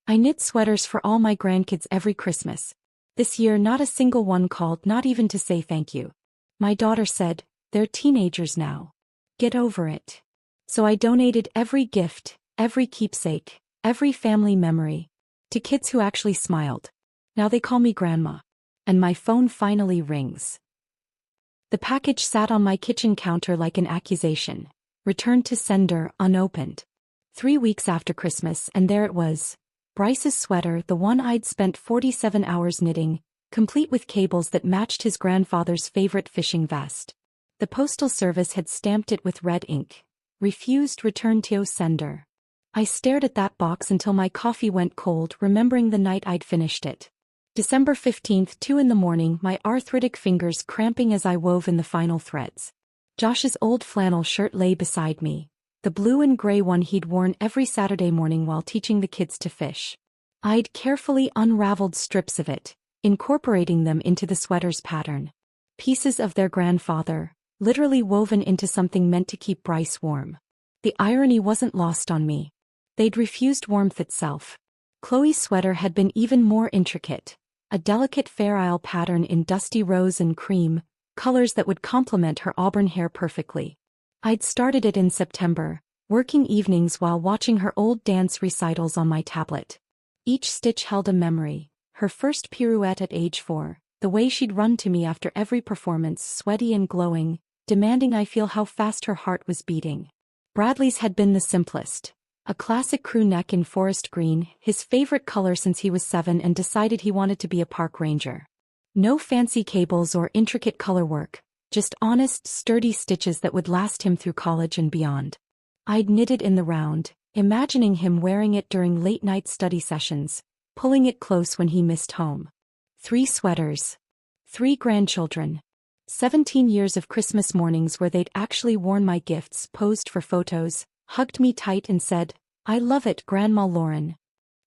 I knit sweaters for all my grandkids every Christmas. This year not a single one called, not even to say thank you. My daughter said, "They're teenagers now. Get over it." So I donated every gift, every keepsake, every family memory, to kids who actually smiled. Now they call me Grandma. And my phone finally rings. The package sat on my kitchen counter like an accusation. Returned to sender, unopened. 3 weeks after Christmas, and there it was. Bryce's sweater, the one I'd spent 47 hours knitting, complete with cables that matched his grandfather's favorite fishing vest. The postal service had stamped it with red ink. Refused return to sender. I stared at that box until my coffee went cold, remembering the night I'd finished it. December 15th, 2 in the morning, my arthritic fingers cramping as I wove in the final threads. Josh's old flannel shirt lay beside me, the blue and gray one he'd worn every Saturday morning while teaching the kids to fish. I'd carefully unraveled strips of it, incorporating them into the sweater's pattern. Pieces of their grandfather, literally woven into something meant to keep Bryce warm. The irony wasn't lost on me. They'd refused warmth itself. Chloe's sweater had been even more intricate. A delicate Fair Isle pattern in dusty rose and cream, colors that would complement her auburn hair perfectly. I'd started it in September, working evenings while watching her old dance recitals on my tablet. Each stitch held a memory, her first pirouette at age 4, the way she'd run to me after every performance, sweaty and glowing, demanding I feel how fast her heart was beating. Bradley's had been the simplest. A classic crew neck in forest green, his favorite color since he was 7 and decided he wanted to be a park ranger. No fancy cables or intricate color work, just honest, sturdy stitches that would last him through college and beyond. I'd knitted in the round, imagining him wearing it during late-night study sessions, pulling it close when he missed home. 3 sweaters. 3 grandchildren. 17 years of Christmas mornings where they'd actually worn my gifts, posed for photos, hugged me tight and said, "I love it, Grandma Lauren."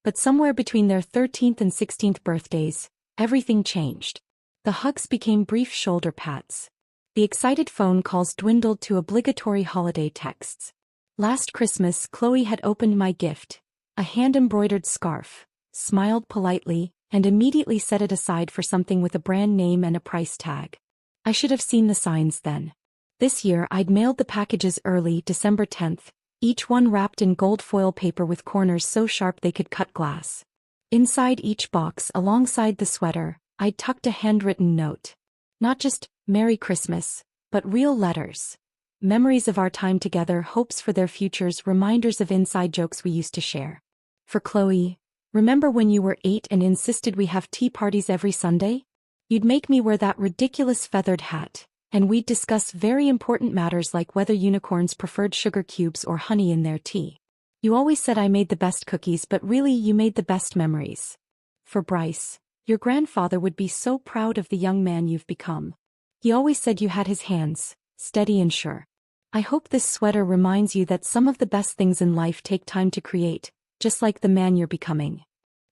But somewhere between their 13th and 16th birthdays, everything changed. The hugs became brief shoulder pats. The excited phone calls dwindled to obligatory holiday texts. Last Christmas, Chloe had opened my gift, a hand-embroidered scarf, smiled politely, and immediately set it aside for something with a brand name and a price tag. I should have seen the signs then. This year I'd mailed the packages early, December 10th, each one wrapped in gold foil paper with corners so sharp they could cut glass. Inside each box, alongside the sweater, I'd tucked a handwritten note. Not just, "Merry Christmas," but real letters. Memories of our time together, hopes for their futures, reminders of inside jokes we used to share. For Chloe, "Remember when you were 8 and insisted we have tea parties every Sunday? You'd make me wear that ridiculous feathered hat, and we'd discuss very important matters like whether unicorns preferred sugar cubes or honey in their tea. You always said I made the best cookies, but really you made the best memories." For Bryce, "Your grandfather would be so proud of the young man you've become. He always said you had his hands, steady and sure." I hope this sweater reminds you that some of the best things in life take time to create, just like the man you're becoming.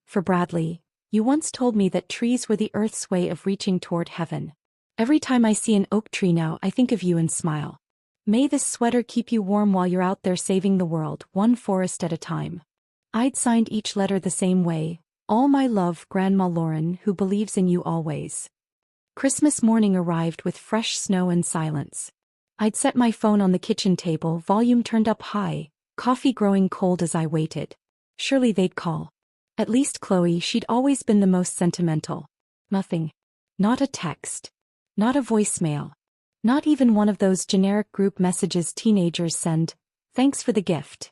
For Bradley, "You once told me that trees were the earth's way of reaching toward heaven. Every time I see an oak tree now, I think of you and smile. May this sweater keep you warm while you're out there saving the world, one forest at a time." I'd signed each letter the same way, "All my love, Grandma Lauren, who believes in you always." Christmas morning arrived with fresh snow and silence. I'd set my phone on the kitchen table, volume turned up high, coffee growing cold as I waited. Surely they'd call. At least Chloe, she'd always been the most sentimental. Nothing. Not a text. Not a voicemail. Not even one of those generic group messages teenagers send, "Thanks for the gift."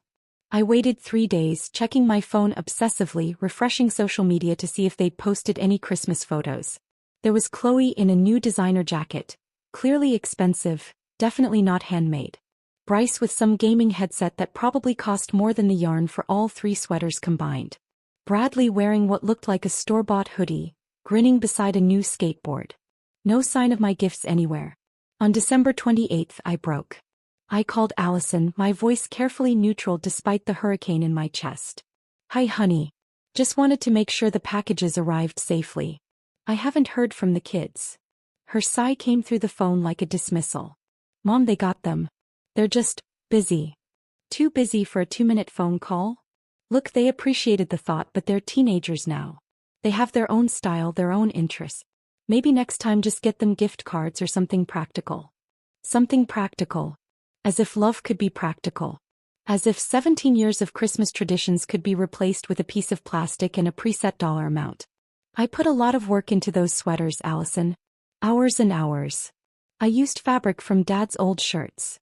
I waited 3 days, checking my phone obsessively, refreshing social media to see if they'd posted any Christmas photos. There was Chloe in a new designer jacket, clearly expensive, definitely not handmade. Bryce with some gaming headset that probably cost more than the yarn for all 3 sweaters combined. Bradley wearing what looked like a store-bought hoodie, grinning beside a new skateboard. No sign of my gifts anywhere. On December 28th, I broke. I called Allison, my voice carefully neutral despite the hurricane in my chest. "Hi honey. Just wanted to make sure the packages arrived safely. I haven't heard from the kids." Her sigh came through the phone like a dismissal. "Mom, they got them. They're just busy." Too busy for a 2-minute phone call? Look, they appreciated the thought, but they're teenagers now. They have their own style, their own interests. Maybe next time just get them gift cards or something practical. Something practical. As if love could be practical. As if 17 years of Christmas traditions could be replaced with a piece of plastic and a preset dollar amount. I put a lot of work into those sweaters, Allison. Hours and hours. I used fabric from Dad's old shirts.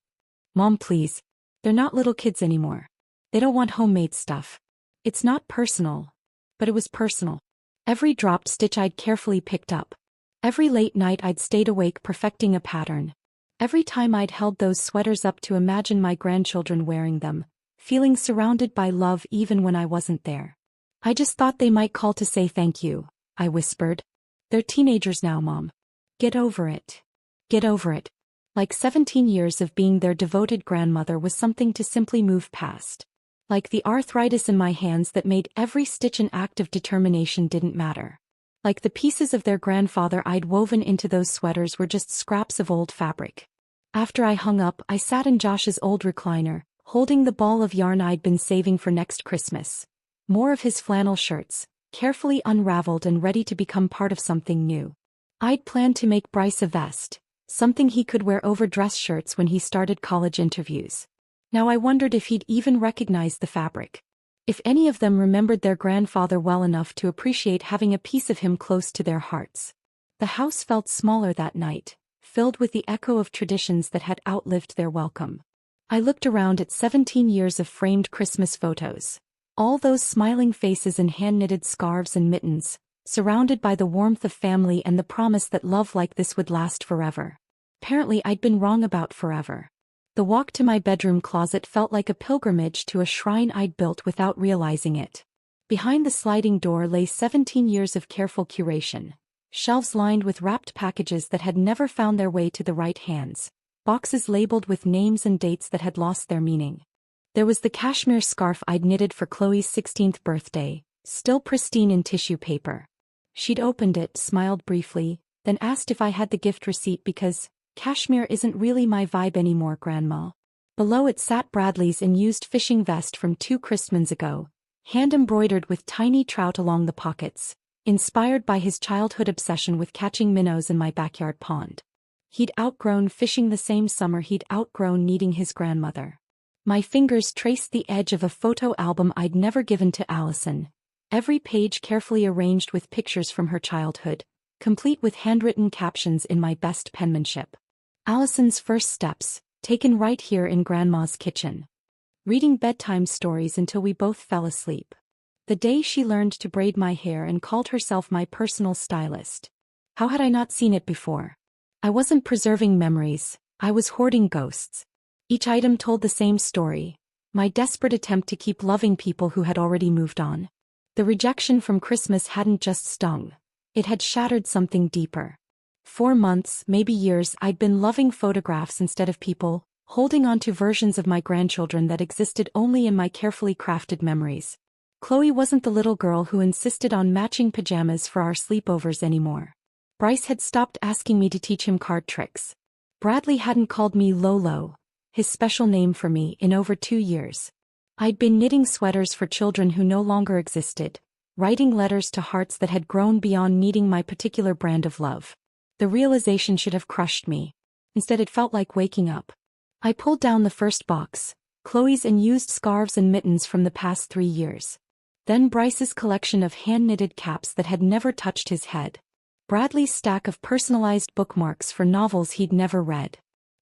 Mom, please. They're not little kids anymore. They don't want homemade stuff. It's not personal. But it was personal. Every dropped stitch I'd carefully picked up. Every late night I'd stayed awake perfecting a pattern. Every time I'd held those sweaters up to imagine my grandchildren wearing them, feeling surrounded by love even when I wasn't there. I just thought they might call to say thank you, I whispered. They're teenagers now, Mom. Get over it. Get over it. Like 17 years of being their devoted grandmother was something to simply move past. Like the arthritis in my hands that made every stitch an act of determination didn't matter. Like the pieces of their grandfather I'd woven into those sweaters were just scraps of old fabric. After I hung up, I sat in Josh's old recliner, holding the ball of yarn I'd been saving for next Christmas. More of his flannel shirts, carefully unraveled and ready to become part of something new. I'd planned to make Bryce a vest, something he could wear over dress shirts when he started college interviews. Now I wondered if he'd even recognize the fabric. If any of them remembered their grandfather well enough to appreciate having a piece of him close to their hearts. The house felt smaller that night, filled with the echo of traditions that had outlived their welcome. I looked around at 17 years of framed Christmas photos. All those smiling faces in hand-knitted scarves and mittens, surrounded by the warmth of family and the promise that love like this would last forever. Apparently I'd been wrong about forever. The walk to my bedroom closet felt like a pilgrimage to a shrine I'd built without realizing it. Behind the sliding door lay 17 years of careful curation. Shelves lined with wrapped packages that had never found their way to the right hands. Boxes labeled with names and dates that had lost their meaning. There was the cashmere scarf I'd knitted for Chloe's 16th birthday, still pristine in tissue paper. She'd opened it, smiled briefly, then asked if I had the gift receipt because cashmere isn't really my vibe anymore, Grandma. Below it sat Bradley's unused fishing vest from 2 Christmas ago, hand-embroidered with tiny trout along the pockets, inspired by his childhood obsession with catching minnows in my backyard pond. He'd outgrown fishing the same summer he'd outgrown needing his grandmother. My fingers traced the edge of a photo album I'd never given to Allison, every page carefully arranged with pictures from her childhood, complete with handwritten captions in my best penmanship. Allison's first steps, taken right here in Grandma's kitchen. Reading bedtime stories until we both fell asleep. The day she learned to braid my hair and called herself my personal stylist. How had I not seen it before? I wasn't preserving memories, I was hoarding ghosts. Each item told the same story, my desperate attempt to keep loving people who had already moved on. The rejection from Christmas hadn't just stung, it had shattered something deeper. 4 months, maybe years, I'd been loving photographs instead of people, holding on to versions of my grandchildren that existed only in my carefully crafted memories. Chloe wasn't the little girl who insisted on matching pajamas for our sleepovers anymore. Bryce had stopped asking me to teach him card tricks. Bradley hadn't called me Lolo, his special name for me, in over 2 years. I'd been knitting sweaters for children who no longer existed, writing letters to hearts that had grown beyond needing my particular brand of love. The realization should have crushed me. Instead it felt like waking up. I pulled down the first box, Chloe's unused scarves and mittens from the past 3 years. Then Bryce's collection of hand-knitted caps that had never touched his head. Bradley's stack of personalized bookmarks for novels he'd never read.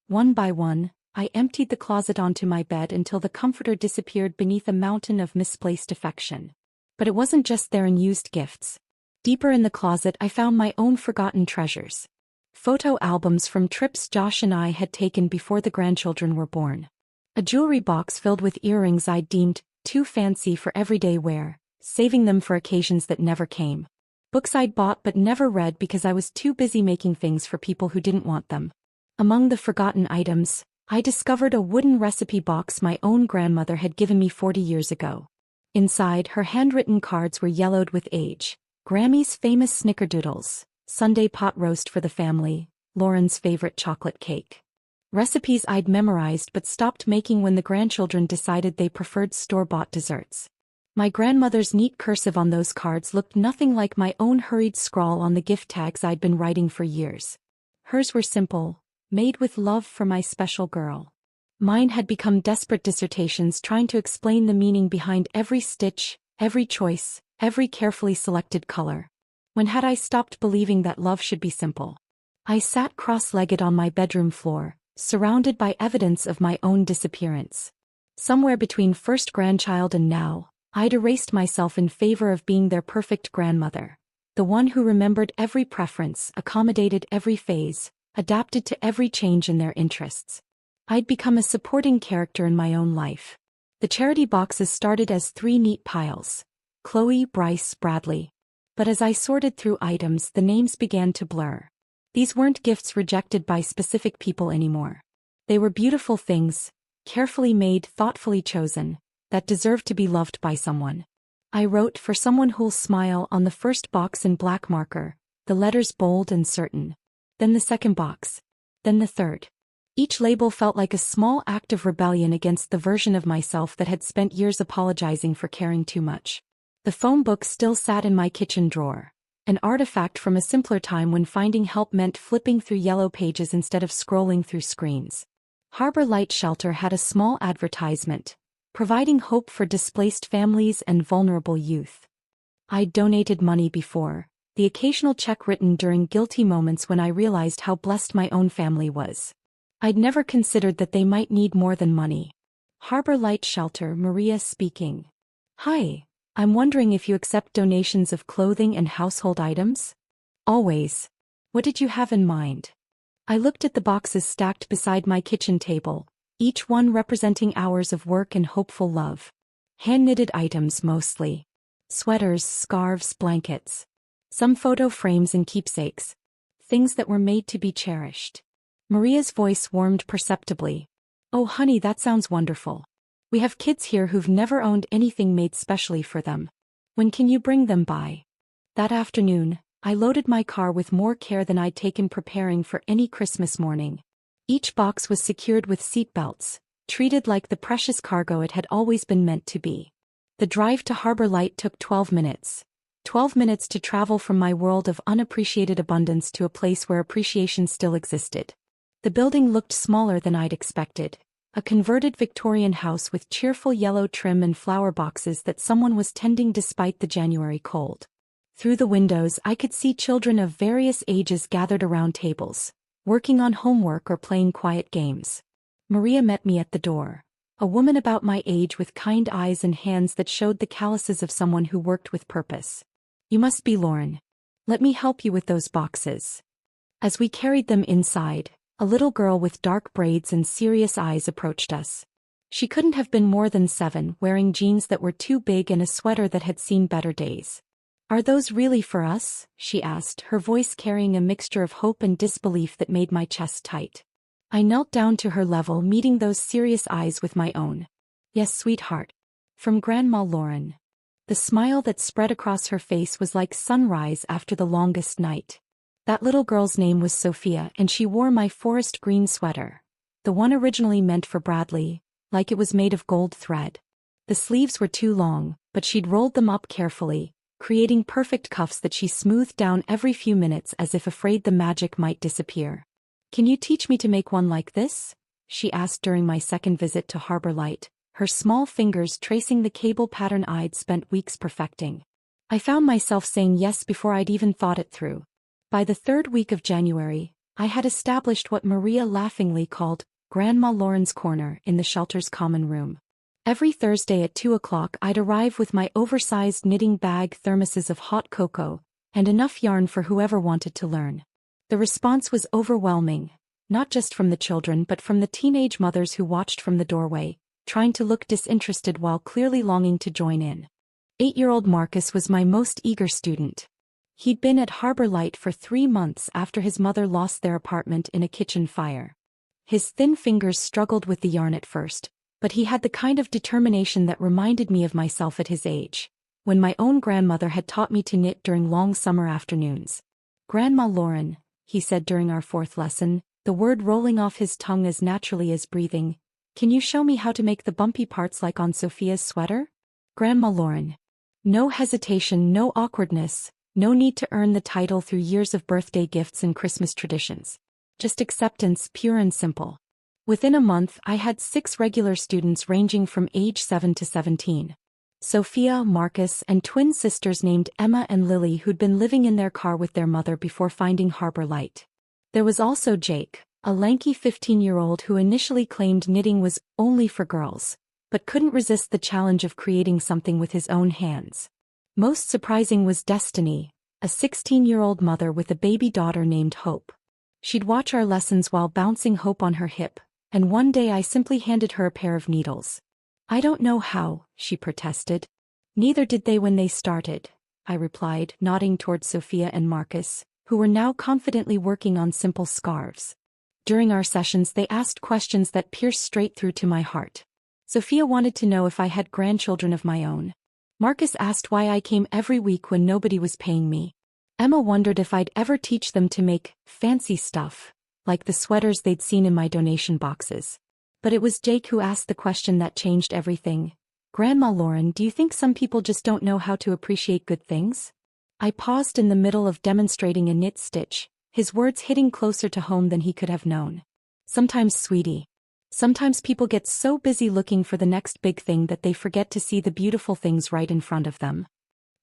One by one, I emptied the closet onto my bed until the comforter disappeared beneath a mountain of misplaced affection. But it wasn't just their unused gifts. Deeper in the closet I found my own forgotten treasures. Photo albums from trips Josh and I had taken before the grandchildren were born. A jewelry box filled with earrings I'd deemed too fancy for everyday wear, saving them for occasions that never came. Books I'd bought but never read because I was too busy making things for people who didn't want them. Among the forgotten items, I discovered a wooden recipe box my own grandmother had given me 40 years ago. Inside, her handwritten cards were yellowed with age. Grammy's famous snickerdoodles, Sunday pot roast for the family, Lauren's favorite chocolate cake. Recipes I'd memorized but stopped making when the grandchildren decided they preferred store-bought desserts. My grandmother's neat cursive on those cards looked nothing like my own hurried scrawl on the gift tags I'd been writing for years. Hers were simple, made with love for my special girl. Mine had become desperate dissertations trying to explain the meaning behind every stitch, every choice, every carefully selected color. When had I stopped believing that love should be simple? I sat cross-legged on my bedroom floor, surrounded by evidence of my own disappearance. Somewhere between first grandchild and now, I'd erased myself in favor of being their perfect grandmother. The one who remembered every preference, accommodated every phase, adapted to every change in their interests. I'd become a supporting character in my own life. The charity boxes started as 3 neat piles. Chloe, Bryce, Bradley. But as I sorted through items, the names began to blur. These weren't gifts rejected by specific people anymore. They were beautiful things, carefully made, thoughtfully chosen, that deserved to be loved by someone. I wrote "for someone who'll smile" on the first box in black marker, the letters bold and certain. Then the second box. Then the third. Each label felt like a small act of rebellion against the version of myself that had spent years apologizing for caring too much. The phone book still sat in my kitchen drawer, an artifact from a simpler time when finding help meant flipping through yellow pages instead of scrolling through screens. Harbor Light Shelter had a small advertisement, providing hope for displaced families and vulnerable youth. I'd donated money before, the occasional check written during guilty moments when I realized how blessed my own family was. I'd never considered that they might need more than money. Harbor Light Shelter, Maria speaking. Hi, I'm wondering if you accept donations of clothing and household items? Always. What did you have in mind? I looked at the boxes stacked beside my kitchen table, each one representing hours of work and hopeful love. Hand-knitted items mostly. Sweaters, scarves, blankets. Some photo frames and keepsakes. Things that were made to be cherished. Maria's voice warmed perceptibly. Oh honey, that sounds wonderful. We have kids here who've never owned anything made specially for them. When can you bring them by? That afternoon, I loaded my car with more care than I'd taken preparing for any Christmas morning. Each box was secured with seat belts, treated like the precious cargo it had always been meant to be. The drive to Harbor Light took 12 minutes. 12 minutes to travel from my world of unappreciated abundance to a place where appreciation still existed. The building looked smaller than I'd expected. A converted Victorian house with cheerful yellow trim and flower boxes that someone was tending despite the January cold. Through the windows I could see children of various ages gathered around tables, working on homework or playing quiet games. Maria met me at the door, a woman about my age with kind eyes and hands that showed the calluses of someone who worked with purpose. You must be Lauren. Let me help you with those boxes. As we carried them inside, a little girl with dark braids and serious eyes approached us. She couldn't have been more than 7, wearing jeans that were too big and a sweater that had seen better days. Are those really for us? She asked, her voice carrying a mixture of hope and disbelief that made my chest tight. I knelt down to her level, meeting those serious eyes with my own. Yes, sweetheart. From Grandma Lauren. The smile that spread across her face was like sunrise after the longest night. That little girl's name was Sophia, and she wore my forest green sweater, the one originally meant for Bradley, like it was made of gold thread. The sleeves were too long, but she'd rolled them up carefully, creating perfect cuffs that she smoothed down every few minutes as if afraid the magic might disappear. Can you teach me to make one like this? She asked during my second visit to Harbor Light, her small fingers tracing the cable pattern I'd spent weeks perfecting. I found myself saying yes before I'd even thought it through. By the 3rd week of January, I had established what Maria laughingly called Grandma Lauren's Corner in the shelter's common room. Every Thursday at 2 o'clock I'd arrive with my oversized knitting bag, thermoses of hot cocoa, and enough yarn for whoever wanted to learn. The response was overwhelming, not just from the children but from the teenage mothers who watched from the doorway, trying to look disinterested while clearly longing to join in. 8-year-old Marcus was my most eager student. He'd been at Harbor Light for 3 months after his mother lost their apartment in a kitchen fire. His thin fingers struggled with the yarn at first, but he had the kind of determination that reminded me of myself at his age, when my own grandmother had taught me to knit during long summer afternoons. Grandma Lauren, he said during our 4th lesson, the word rolling off his tongue as naturally as breathing, can you show me how to make the bumpy parts like on Sophia's sweater? Grandma Lauren. No hesitation, no awkwardness, no need to earn the title through years of birthday gifts and Christmas traditions. Just acceptance, pure and simple. Within a month, I had 6 regular students ranging from age 7 to 17. Sophia, Marcus, and twin sisters named Emma and Lily who'd been living in their car with their mother before finding Harbor Light. There was also Jake, a lanky 15-year-old who initially claimed knitting was only for girls, but couldn't resist the challenge of creating something with his own hands. Most surprising was Destiny, a 16-year-old mother with a baby daughter named Hope. She'd watch our lessons while bouncing Hope on her hip, and one day I simply handed her a pair of needles. "I don't know how," she protested. "Neither did they when they started," I replied, nodding toward Sophia and Marcus, who were now confidently working on simple scarves. During our sessions they asked questions that pierced straight through to my heart. Sophia wanted to know if I had grandchildren of my own. Marcus asked why I came every week when nobody was paying me. Emma wondered if I'd ever teach them to make fancy stuff, like the sweaters they'd seen in my donation boxes. But it was Jake who asked the question that changed everything. "Grandma Lauren, do you think some people just don't know how to appreciate good things?" I paused in the middle of demonstrating a knit stitch, his words hitting closer to home than he could have known. "Sometimes, sweetie. Sometimes people get so busy looking for the next big thing that they forget to see the beautiful things right in front of them."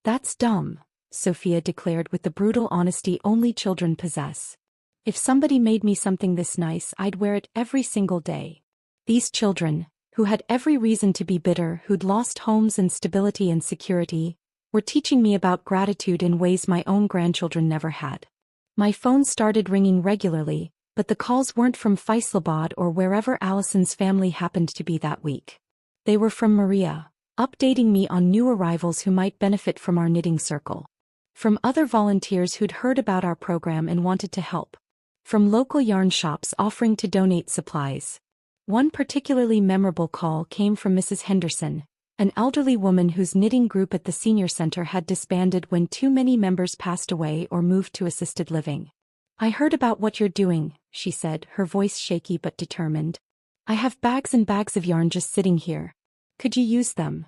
"That's dumb," Sophia declared with the brutal honesty only children possess. "If somebody made me something this nice, I'd wear it every single day." These children, who had every reason to be bitter, who'd lost homes and stability and security, were teaching me about gratitude in ways my own grandchildren never had. My phone started ringing regularly, but the calls weren't from Faisalabad or wherever Allison's family happened to be that week. They were from Maria, updating me on new arrivals who might benefit from our knitting circle. From other volunteers who'd heard about our program and wanted to help. From local yarn shops offering to donate supplies. One particularly memorable call came from Mrs. Henderson, an elderly woman whose knitting group at the senior center had disbanded when too many members passed away or moved to assisted living. "I heard about what you're doing," she said, her voice shaky but determined. "I have bags and bags of yarn just sitting here. Could you use them?"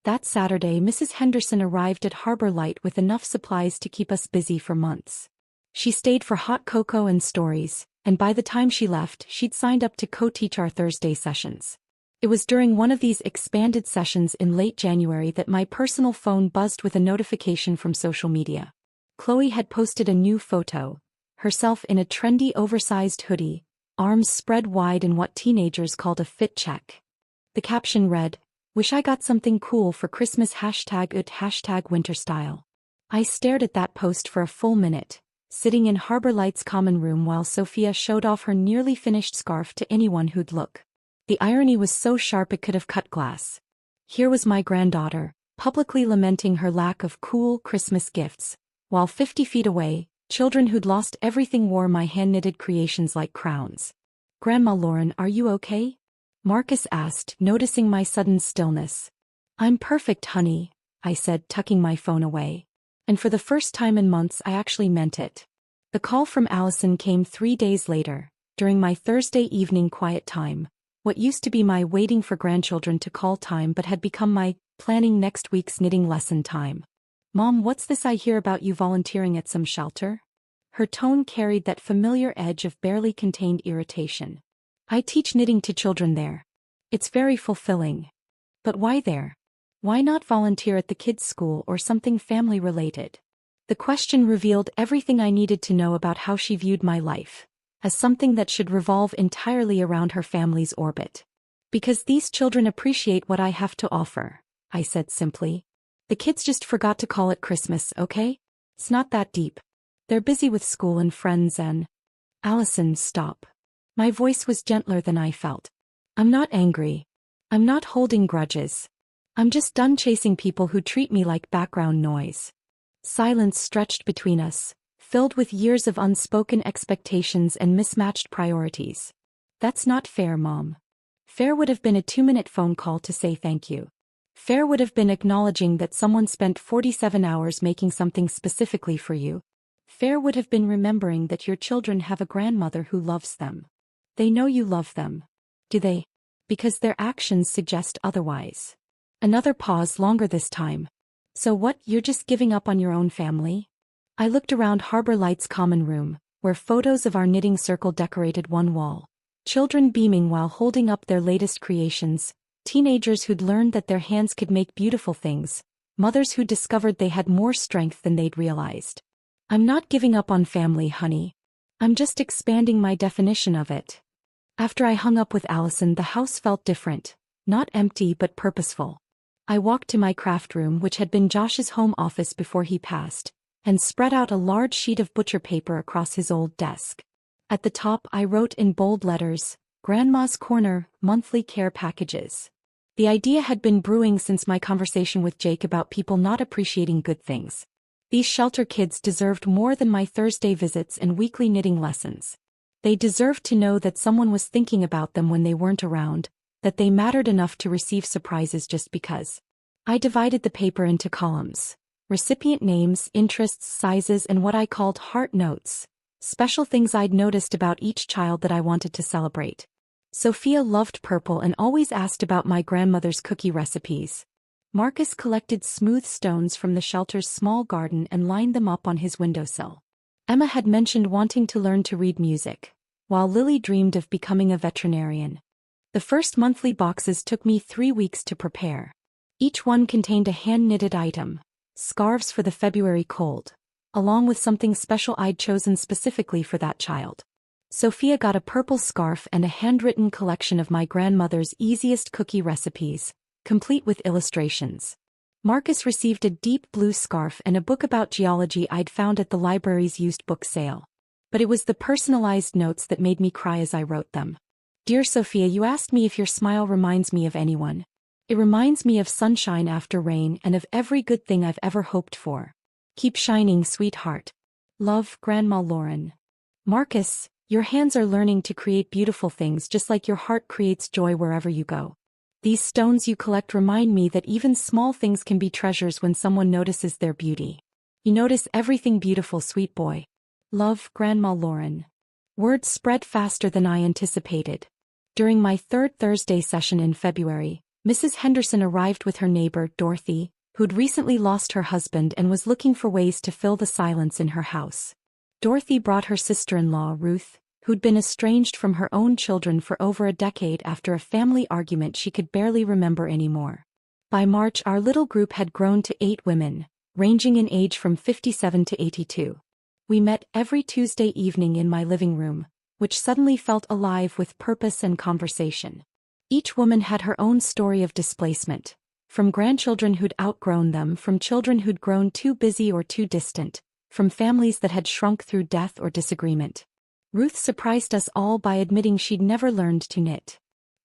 That Saturday, Mrs. Henderson arrived at Harbor Light with enough supplies to keep us busy for months. She stayed for hot cocoa and stories, and by the time she left, she'd signed up to co-teach our Thursday sessions. It was during one of these expanded sessions in late January that my personal phone buzzed with a notification from social media. Chloe had posted a new photo, herself in a trendy oversized hoodie, arms spread wide in what teenagers called a fit check. The caption read, "Wish I got something cool for Christmas #winter style." I stared at that post for a full minute, sitting in Harbor Light's common room while Sophia showed off her nearly finished scarf to anyone who'd look. The irony was so sharp it could have cut glass. Here was my granddaughter, publicly lamenting her lack of cool Christmas gifts, while 50 feet away, children who'd lost everything wore my hand-knitted creations like crowns. "Grandma Lauren, are you okay?" Marcus asked, noticing my sudden stillness. "I'm perfect, honey," I said, tucking my phone away. And for the first time in months I actually meant it. The call from Allison came 3 days later, during my Thursday evening quiet time, what used to be my waiting for grandchildren to call time but had become my planning next week's knitting lesson time. "Mom, what's this I hear about you volunteering at some shelter?" Her tone carried that familiar edge of barely contained irritation. "I teach knitting to children there. It's very fulfilling. But why there? Why not volunteer at the kids' school or something family-related?" The question revealed everything I needed to know about how she viewed my life, as something that should revolve entirely around her family's orbit. "Because these children appreciate what I have to offer," I said simply. "The kids just forgot to call it Christmas, okay? It's not that deep. They're busy with school and friends and—" "Allison, stop." My voice was gentler than I felt. "I'm not angry. I'm not holding grudges. I'm just done chasing people who treat me like background noise." Silence stretched between us, filled with years of unspoken expectations and mismatched priorities. "That's not fair, Mom." Fair would have been a 2-minute phone call to say thank you. Fair would have been acknowledging that someone spent 47 hours making something specifically for you. Fair would have been remembering that your children have a grandmother who loves them. They know you love them. Do they? Because their actions suggest otherwise. Another pause, longer this time. So what, you're just giving up on your own family? I looked around Harbor Light's common room, where photos of our knitting circle decorated one wall. Children beaming while holding up their latest creations, teenagers who'd learned that their hands could make beautiful things, mothers who discovered they had more strength than they'd realized. I'm not giving up on family, honey. I'm just expanding my definition of it. After I hung up with Allison, the house felt different, not empty but purposeful. I walked to my craft room, which had been Josh's home office before he passed, and spread out a large sheet of butcher paper across his old desk. At the top I wrote in bold letters, Grandma's Corner, monthly care packages. The idea had been brewing since my conversation with Jake about people not appreciating good things. These shelter kids deserved more than my Thursday visits and weekly knitting lessons. They deserved to know that someone was thinking about them when they weren't around, that they mattered enough to receive surprises just because. I divided the paper into columns: recipient names, interests, sizes, and what I called heart notes, special things I'd noticed about each child that I wanted to celebrate. Sophia loved purple and always asked about my grandmother's cookie recipes. Marcus collected smooth stones from the shelter's small garden and lined them up on his windowsill. Emma had mentioned wanting to learn to read music, while Lily dreamed of becoming a veterinarian. The first monthly boxes took me 3 weeks to prepare. Each one contained a hand-knitted item, scarves for the February cold, along with something special I'd chosen specifically for that child. Sophia got a purple scarf and a handwritten collection of my grandmother's easiest cookie recipes, complete with illustrations. Marcus received a deep blue scarf and a book about geology I'd found at the library's used book sale. But it was the personalized notes that made me cry as I wrote them. Dear Sophia, you asked me if your smile reminds me of anyone. It reminds me of sunshine after rain and of every good thing I've ever hoped for. Keep shining, sweetheart. Love, Grandma Lauren. Marcus, your hands are learning to create beautiful things just like your heart creates joy wherever you go. These stones you collect remind me that even small things can be treasures when someone notices their beauty. You notice everything beautiful, sweet boy. Love, Grandma Lauren. Word spread faster than I anticipated. During my third Thursday session in February, Mrs. Henderson arrived with her neighbor, Dorothy, who'd recently lost her husband and was looking for ways to fill the silence in her house. Dorothy brought her sister-in-law, Ruth, who'd been estranged from her own children for over a decade after a family argument she could barely remember anymore. By March, our little group had grown to 8 women, ranging in age from 57 to 82. We met every Tuesday evening in my living room, which suddenly felt alive with purpose and conversation. Each woman had her own story of displacement, from grandchildren who'd outgrown them, from children who'd grown too busy or too distant, from families that had shrunk through death or disagreement. Ruth surprised us all by admitting she'd never learned to knit.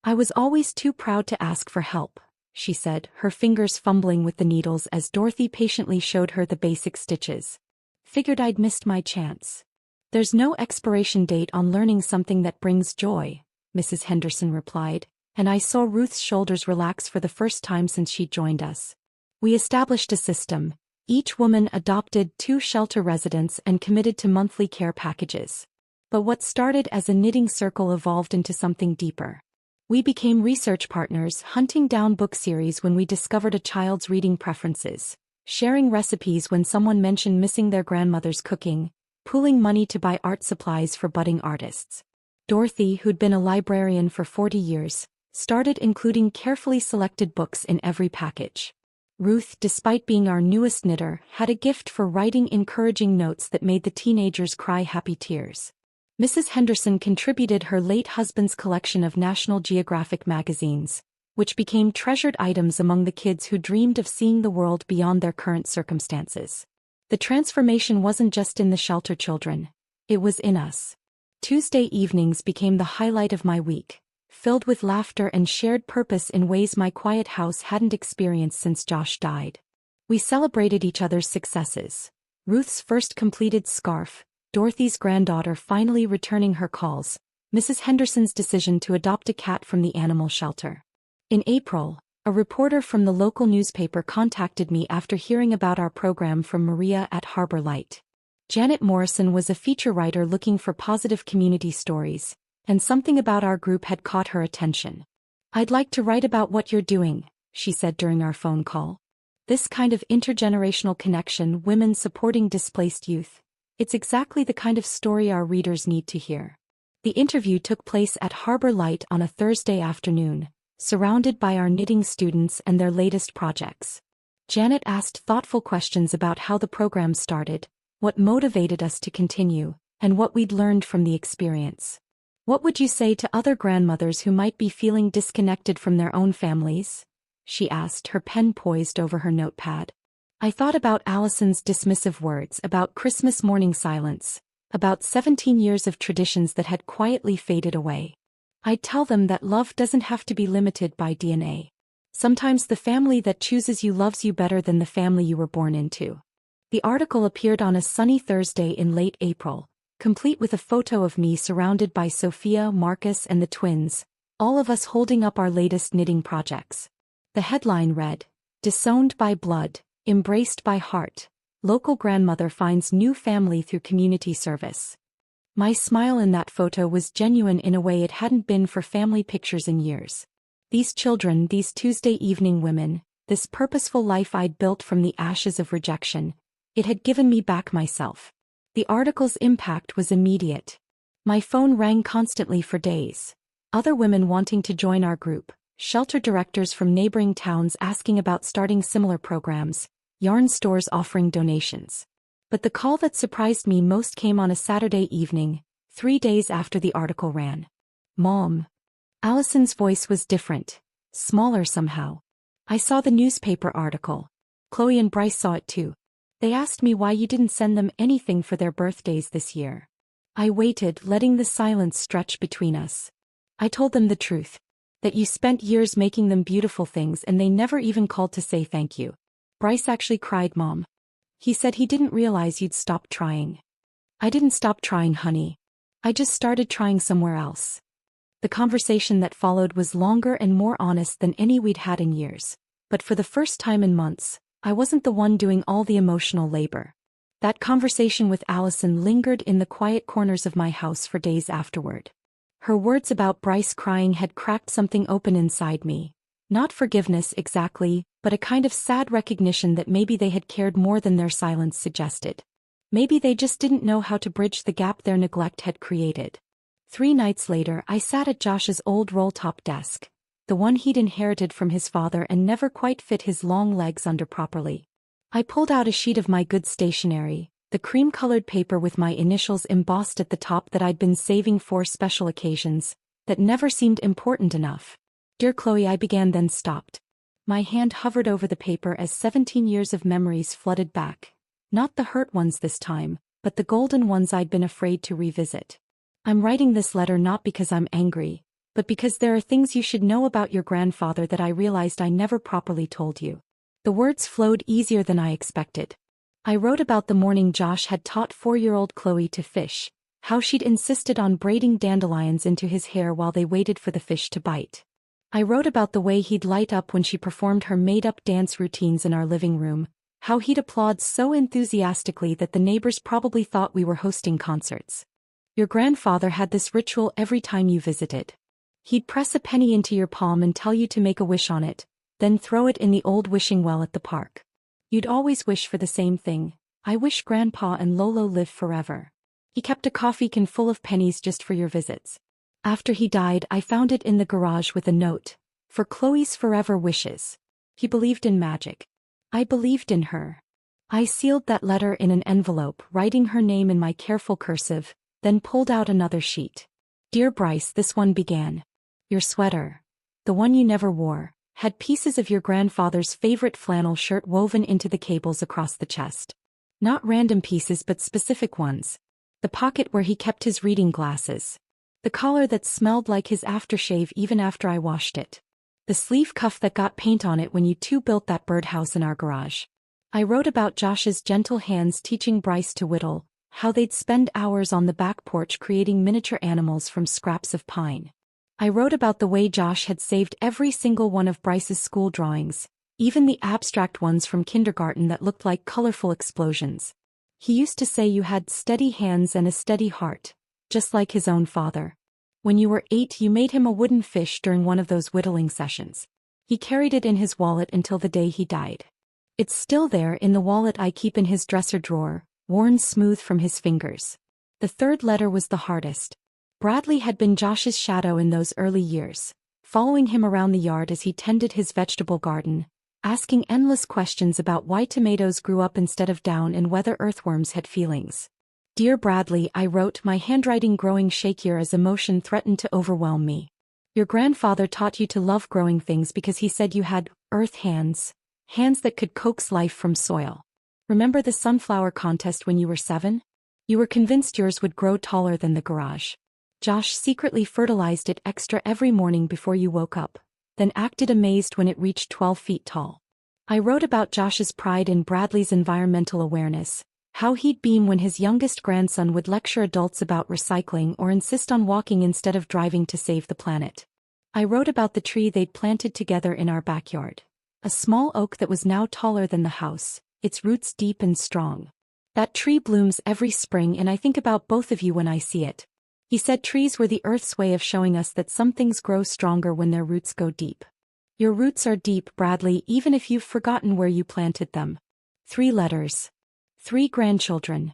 I was always too proud to ask for help, she said, her fingers fumbling with the needles as Dorothy patiently showed her the basic stitches. Figured I'd missed my chance. There's no expiration date on learning something that brings joy, Mrs. Henderson replied, and I saw Ruth's shoulders relax for the first time since she'd joined us. We established a system. Each woman adopted 2 shelter residents and committed to monthly care packages. But what started as a knitting circle evolved into something deeper. We became research partners, hunting down book series when we discovered a child's reading preferences, sharing recipes when someone mentioned missing their grandmother's cooking, pooling money to buy art supplies for budding artists. Dorothy, who'd been a librarian for 40 years, started including carefully selected books in every package. Ruth, despite being our newest knitter, had a gift for writing encouraging notes that made the teenagers cry happy tears. Mrs. Henderson contributed her late husband's collection of National Geographic magazines, which became treasured items among the kids who dreamed of seeing the world beyond their current circumstances. The transformation wasn't just in the shelter children, it was in us. Tuesday evenings became the highlight of my week, filled with laughter and shared purpose in ways my quiet house hadn't experienced since Josh died. We celebrated each other's successes. Ruth's first completed scarf, Dorothy's granddaughter finally returning her calls, Mrs. Henderson's decision to adopt a cat from the animal shelter. In April, a reporter from the local newspaper contacted me after hearing about our program from Maria at Harbor Light. Janet Morrison was a feature writer looking for positive community stories, and something about our group had caught her attention. "I'd like to write about what you're doing," she said during our phone call. This kind of intergenerational connection, women supporting displaced youth. It's exactly the kind of story our readers need to hear. The interview took place at Harbor Light on a Thursday afternoon, surrounded by our knitting students and their latest projects. Janet asked thoughtful questions about how the program started, what motivated us to continue, and what we'd learned from the experience. What would you say to other grandmothers who might be feeling disconnected from their own families? She asked, her pen poised over her notepad. I thought about Allison's dismissive words, about Christmas morning silence, about 17 years of traditions that had quietly faded away. I'd tell them that love doesn't have to be limited by DNA. Sometimes the family that chooses you loves you better than the family you were born into. The article appeared on a sunny Thursday in late April, complete with a photo of me surrounded by Sophia, Marcus, and the twins, all of us holding up our latest knitting projects. The headline read, "Disowned by blood, embraced by heart. Local grandmother finds new family through community service." My smile in that photo was genuine in a way it hadn't been for family pictures in years. These children, these Tuesday evening women, this purposeful life I'd built from the ashes of rejection, it had given me back myself. The article's impact was immediate. My phone rang constantly for days. Other women wanting to join our group, shelter directors from neighboring towns asking about starting similar programs, yarn stores offering donations. But the call that surprised me most came on a Saturday evening, 3 days after the article ran. "Mom." Allison's voice was different, smaller somehow. "I saw the newspaper article. Chloe and Bryce saw it too. They asked me why you didn't send them anything for their birthdays this year." I waited, letting the silence stretch between us. I told them the truth. That you spent years making them beautiful things and they never even called to say thank you. Bryce actually cried, "Mom." He said he didn't realize you'd stopped trying. "I didn't stop trying, honey. I just started trying somewhere else." The conversation that followed was longer and more honest than any we'd had in years. But for the first time in months, I wasn't the one doing all the emotional labor. That conversation with Allison lingered in the quiet corners of my house for days afterward. Her words about Bryce crying had cracked something open inside me. Not forgiveness exactly, but a kind of sad recognition that maybe they had cared more than their silence suggested. Maybe they just didn't know how to bridge the gap their neglect had created. 3 nights later, I sat at Josh's old roll-top desk, the one he'd inherited from his father and never quite fit his long legs under properly. I pulled out a sheet of my good stationery, the cream-colored paper with my initials embossed at the top that I'd been saving for special occasions, that never seemed important enough. "Dear Chloe," I began, then stopped. My hand hovered over the paper as 17 years of memories flooded back. Not the hurt ones this time, but the golden ones I'd been afraid to revisit. "I'm writing this letter not because I'm angry, but because there are things you should know about your grandfather that I realized I never properly told you." The words flowed easier than I expected. I wrote about the morning Josh had taught 4-year-old Chloe to fish, how she'd insisted on braiding dandelions into his hair while they waited for the fish to bite. I wrote about the way he'd light up when she performed her made-up dance routines in our living room, how he'd applaud so enthusiastically that the neighbors probably thought we were hosting concerts. "Your grandfather had this ritual every time you visited. He'd press a penny into your palm and tell you to make a wish on it, then throw it in the old wishing well at the park. You'd always wish for the same thing. I wish Grandpa and Lolo live forever. He kept a coffee can full of pennies just for your visits. After he died, I found it in the garage with a note, for Chloe's forever wishes." He believed in magic. I believed in her. I sealed that letter in an envelope, writing her name in my careful cursive, then pulled out another sheet. "Dear Bryce," this one began. "Your sweater, the one you never wore, had pieces of your grandfather's favorite flannel shirt woven into the cables across the chest. Not random pieces but specific ones. The pocket where he kept his reading glasses. The collar that smelled like his aftershave even after I washed it. The sleeve cuff that got paint on it when you two built that birdhouse in our garage." I wrote about Josh's gentle hands teaching Bryce to whittle, how they'd spend hours on the back porch creating miniature animals from scraps of pine. I wrote about the way Josh had saved every single one of Bryce's school drawings, even the abstract ones from kindergarten that looked like colorful explosions. He used to say you had steady hands and a steady heart, just like his own father. When you were 8, you made him a wooden fish during one of those whittling sessions. He carried it in his wallet until the day he died. It's still there in the wallet I keep in his dresser drawer, worn smooth from his fingers. The third letter was the hardest. Bradley had been Josh's shadow in those early years, following him around the yard as he tended his vegetable garden, asking endless questions about why tomatoes grew up instead of down and whether earthworms had feelings. Dear Bradley, I wrote, my handwriting growing shakier as emotion threatened to overwhelm me. Your grandfather taught you to love growing things because he said you had earth hands, hands that could coax life from soil. Remember the sunflower contest when you were 7? You were convinced yours would grow taller than the garage. Josh secretly fertilized it extra every morning before you woke up, then acted amazed when it reached 12 feet tall. I wrote about Josh's pride in Bradley's environmental awareness, how he'd beam when his youngest grandson would lecture adults about recycling or insist on walking instead of driving to save the planet. I wrote about the tree they'd planted together in our backyard. A small oak that was now taller than the house, its roots deep and strong. That tree blooms every spring and I think about both of you when I see it. He said trees were the earth's way of showing us that some things grow stronger when their roots go deep. Your roots are deep, Bradley, even if you've forgotten where you planted them. 3 letters. 3 grandchildren.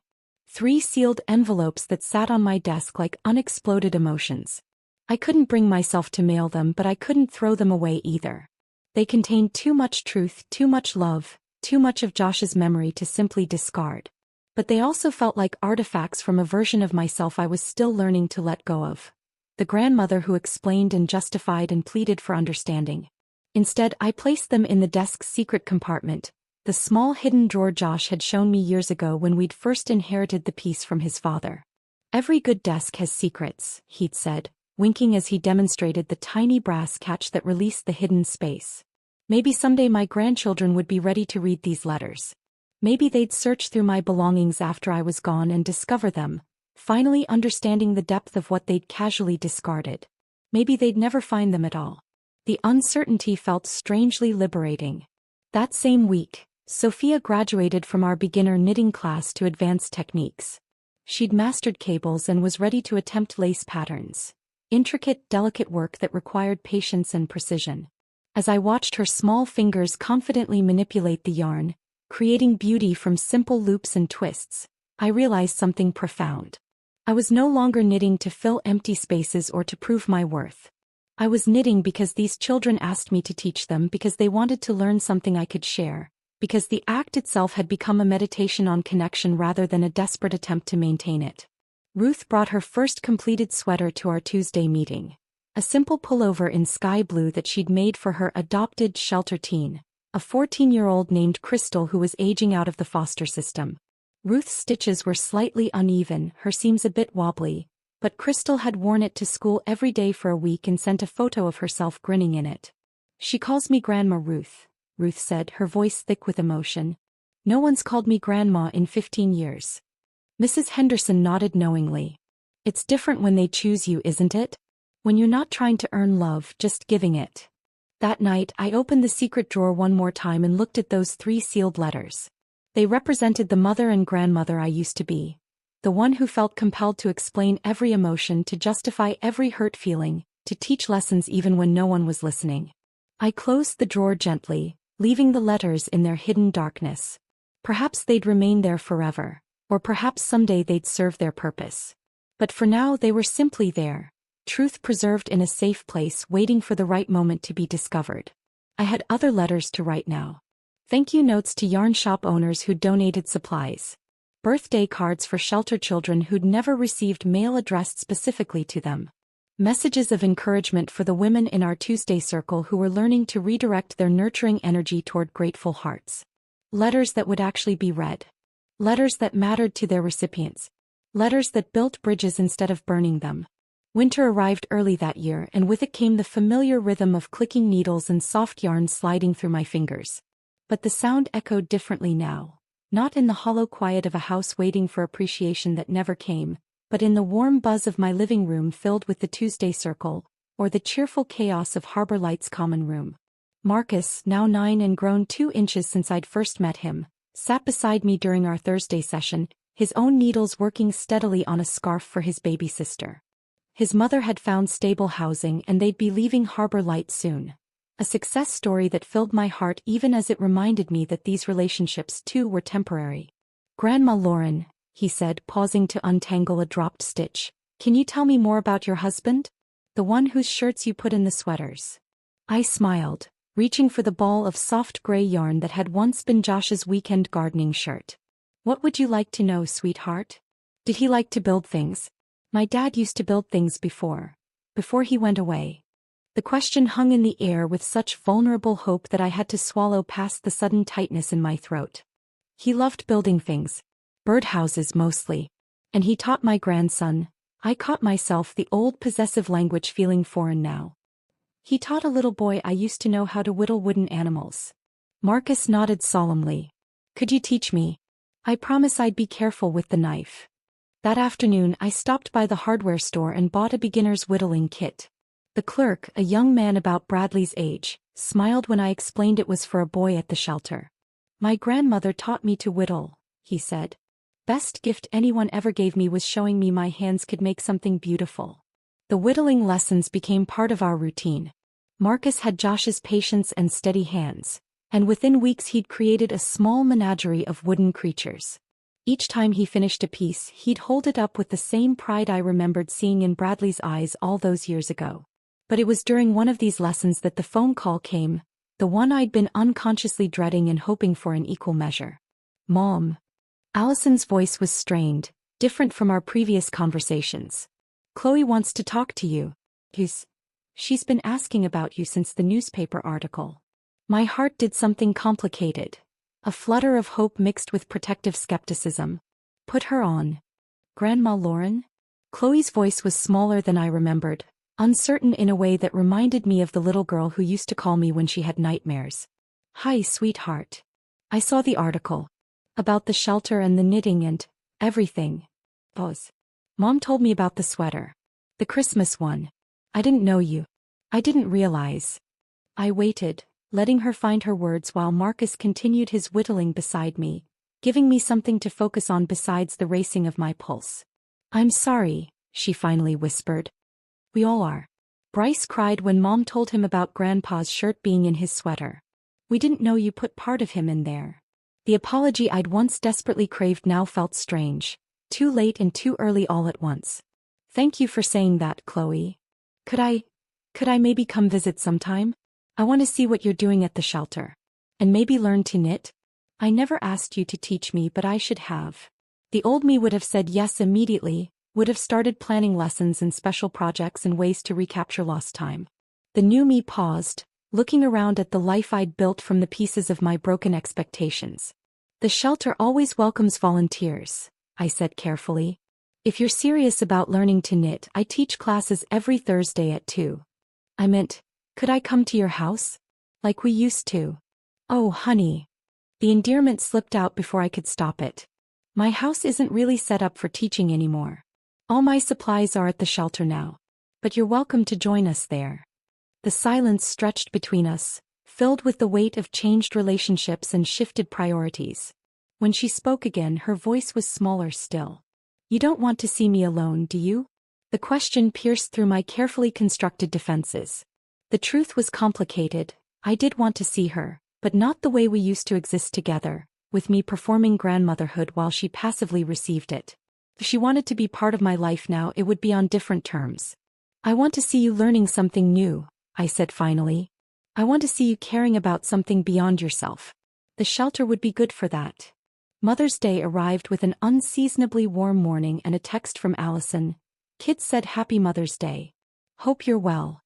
3 sealed envelopes that sat on my desk like unexploded emotions. I couldn't bring myself to mail them, but I couldn't throw them away either. They contained too much truth, too much love, too much of Josh's memory to simply discard. But they also felt like artifacts from a version of myself I was still learning to let go of. The grandmother who explained and justified and pleaded for understanding. Instead, I placed them in the desk's secret compartment, the small hidden drawer Josh had shown me years ago when we'd first inherited the piece from his father. Every good desk has secrets, he'd said, winking as he demonstrated the tiny brass catch that released the hidden space. Maybe someday my grandchildren would be ready to read these letters. Maybe they'd search through my belongings after I was gone and discover them, finally understanding the depth of what they'd casually discarded. Maybe they'd never find them at all. The uncertainty felt strangely liberating. That same week, Sophia graduated from our beginner knitting class to advanced techniques. She'd mastered cables and was ready to attempt lace patterns. Intricate, delicate work that required patience and precision. As I watched her small fingers confidently manipulate the yarn, creating beauty from simple loops and twists, I realized something profound. I was no longer knitting to fill empty spaces or to prove my worth. I was knitting because these children asked me to teach them, because they wanted to learn something I could share, because the act itself had become a meditation on connection rather than a desperate attempt to maintain it. Ruth brought her first completed sweater to our Tuesday meeting. A simple pullover in sky blue that she'd made for her adopted shelter teen, a 14-year-old named Crystal who was aging out of the foster system. Ruth's stitches were slightly uneven, her seams a bit wobbly, but Crystal had worn it to school every day for a week and sent a photo of herself grinning in it. She calls me Grandma Ruth, Ruth said, her voice thick with emotion. No one's called me Grandma in 15 years. Mrs. Henderson nodded knowingly. It's different when they choose you, isn't it? When you're not trying to earn love, just giving it. That night, I opened the secret drawer one more time and looked at those 3 sealed letters. They represented the mother and grandmother I used to be. The one who felt compelled to explain every emotion, to justify every hurt feeling, to teach lessons even when no one was listening. I closed the drawer gently, leaving the letters in their hidden darkness. Perhaps they'd remain there forever, or perhaps someday they'd serve their purpose. But for now they were simply there. Truth preserved in a safe place, waiting for the right moment to be discovered. I had other letters to write now. Thank you notes to yarn shop owners who donated supplies. Birthday cards for shelter children who'd never received mail addressed specifically to them. Messages of encouragement for the women in our Tuesday circle who were learning to redirect their nurturing energy toward grateful hearts. Letters that would actually be read. Letters that mattered to their recipients. Letters that built bridges instead of burning them. Winter arrived early that year, and with it came the familiar rhythm of clicking needles and soft yarn sliding through my fingers. But the sound echoed differently now, not in the hollow quiet of a house waiting for appreciation that never came, but in the warm buzz of my living room filled with the Tuesday circle, or the cheerful chaos of Harbor Light's common room. Marcus, now 9 and grown 2 inches since I'd first met him, sat beside me during our Thursday session, his own needles working steadily on a scarf for his baby sister. His mother had found stable housing and they'd be leaving Harbor Light soon. A success story that filled my heart even as it reminded me that these relationships too were temporary. "Grandma Lauren," he said, pausing to untangle a dropped stitch, "can you tell me more about your husband? The one whose shirts you put in the sweaters." I smiled, reaching for the ball of soft gray yarn that had once been Josh's weekend gardening shirt. "What would you like to know, sweetheart? Did he like to build things? My dad used to build things before he went away." The question hung in the air with such vulnerable hope that I had to swallow past the sudden tightness in my throat. "He loved building things. Birdhouses mostly. And he taught my grandson." I caught myself, the old possessive language feeling foreign now. "He taught a little boy I used to know how to whittle wooden animals." Marcus nodded solemnly. "Could you teach me? I promise I'd be careful with the knife." That afternoon I stopped by the hardware store and bought a beginner's whittling kit. The clerk, a young man about Bradley's age, smiled when I explained it was for a boy at the shelter. "My grandmother taught me to whittle," he said. "Best gift anyone ever gave me was showing me my hands could make something beautiful." The whittling lessons became part of our routine. Marcus had Josh's patience and steady hands, and within weeks he'd created a small menagerie of wooden creatures. Each time he finished a piece, he'd hold it up with the same pride I remembered seeing in Bradley's eyes all those years ago. But it was during one of these lessons that the phone call came, the one I'd been unconsciously dreading and hoping for in equal measure. "Mom." Allison's voice was strained, different from our previous conversations. "Chloe wants to talk to you. She's been asking about you since the newspaper article." My heart did something complicated. A flutter of hope mixed with protective skepticism. "Put her on." "Grandma Lauren?" Chloe's voice was smaller than I remembered, uncertain in a way that reminded me of the little girl who used to call me when she had nightmares. "Hi, sweetheart. I saw the article. About the shelter and the knitting and everything. Pause. Mom told me about the sweater. The Christmas one. I didn't know you. I didn't realize." I waited, letting her find her words while Marcus continued his whittling beside me, giving me something to focus on besides the racing of my pulse. "I'm sorry," she finally whispered. "We all are." Bryce cried when Mom told him about Grandpa's shirt being in his sweater. "We didn't know you put part of him in there." The apology I'd once desperately craved now felt strange, too late and too early all at once. "Thank you for saying that, Chloe. Could I maybe come visit sometime? I want to see what you're doing at the shelter. And maybe learn to knit? I never asked you to teach me, but I should have." The old me would have said yes immediately, would have started planning lessons and special projects and ways to recapture lost time. The new me paused, looking around at the life I'd built from the pieces of my broken expectations. "The shelter always welcomes volunteers," I said carefully. "If you're serious about learning to knit, I teach classes every Thursday at 2. I meant, could I come to your house? Like we used to?" "Oh, honey." The endearment slipped out before I could stop it. "My house isn't really set up for teaching anymore. All my supplies are at the shelter now. But you're welcome to join us there." The silence stretched between us, filled with the weight of changed relationships and shifted priorities. When she spoke again, her voice was smaller still. "You don't want to see me alone, do you?" The question pierced through my carefully constructed defenses. The truth was complicated. I did want to see her, but not the way we used to exist together, with me performing grandmotherhood while she passively received it. If she wanted to be part of my life now, it would be on different terms. "I want to see you learning something new," I said finally. "I want to see you caring about something beyond yourself. The shelter would be good for that." Mother's Day arrived with an unseasonably warm morning and a text from Allison. "Kids said Happy Mother's Day. Hope you're well."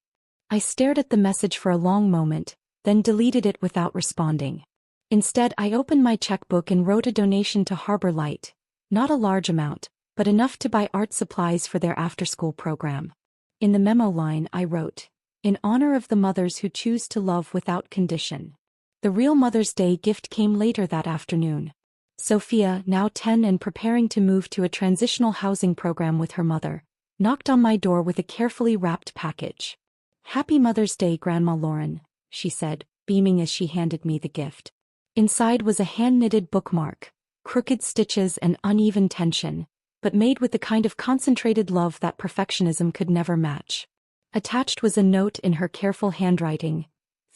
I stared at the message for a long moment, then deleted it without responding. Instead, I opened my checkbook and wrote a donation to Harbor Light. Not a large amount, but enough to buy art supplies for their after-school program. In the memo line, I wrote, "In honor of the mothers who choose to love without condition." The real Mother's Day gift came later that afternoon. Sophia, now 10 and preparing to move to a transitional housing program with her mother, knocked on my door with a carefully wrapped package. "Happy Mother's Day, Grandma Lauren," she said, beaming as she handed me the gift. Inside was a hand-knitted bookmark, crooked stitches and uneven tension, but made with the kind of concentrated love that perfectionism could never match. Attached was a note in her careful handwriting.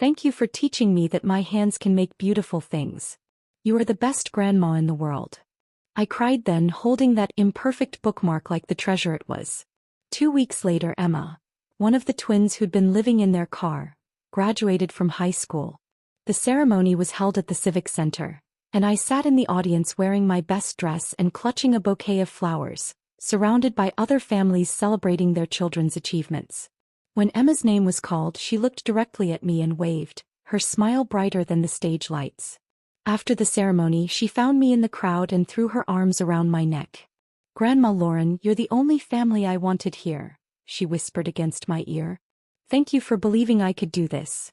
Thank you for teaching me that my hands can make beautiful things. You are the best grandma in the world. I cried then, holding that imperfect bookmark like the treasure it was. 2 weeks later, Emma, one of the twins who'd been living in their car, graduated from high school. The ceremony was held at the Civic Center, and I sat in the audience wearing my best dress and clutching a bouquet of flowers, surrounded by other families celebrating their children's achievements. When Emma's name was called, she looked directly at me and waved, her smile brighter than the stage lights. After the ceremony, she found me in the crowd and threw her arms around my neck. "Grandma Lauren, you're the only family I wanted here," she whispered against my ear. "Thank you for believing I could do this."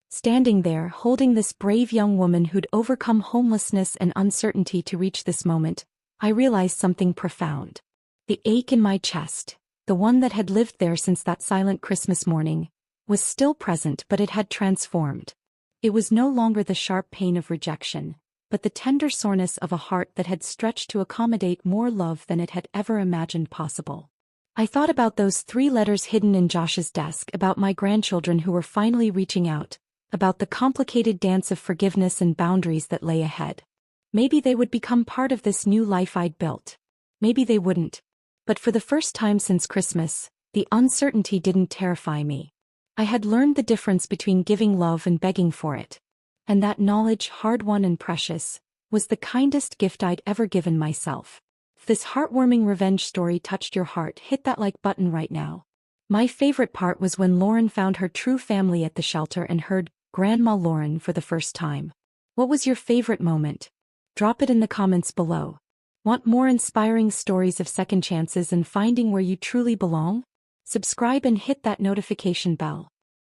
Standing there, holding this brave young woman who'd overcome homelessness and uncertainty to reach this moment, I realized something profound. The ache in my chest, the one that had lived there since that silent Christmas morning, was still present, but it had transformed. It was no longer the sharp pain of rejection, but the tender soreness of a heart that had stretched to accommodate more love than it had ever imagined possible. I thought about those 3 letters hidden in Josh's desk, about my grandchildren who were finally reaching out, about the complicated dance of forgiveness and boundaries that lay ahead. Maybe they would become part of this new life I'd built. Maybe they wouldn't. But for the first time since Christmas, the uncertainty didn't terrify me. I had learned the difference between giving love and begging for it. And that knowledge, hard-won and precious, was the kindest gift I'd ever given myself. If this heartwarming revenge story touched your heart, hit that like button right now. My favorite part was when Lauren found her true family at the shelter and heard Grandma Lauren for the first time. What was your favorite moment? Drop it in the comments below. Want more inspiring stories of second chances and finding where you truly belong? Subscribe and hit that notification bell.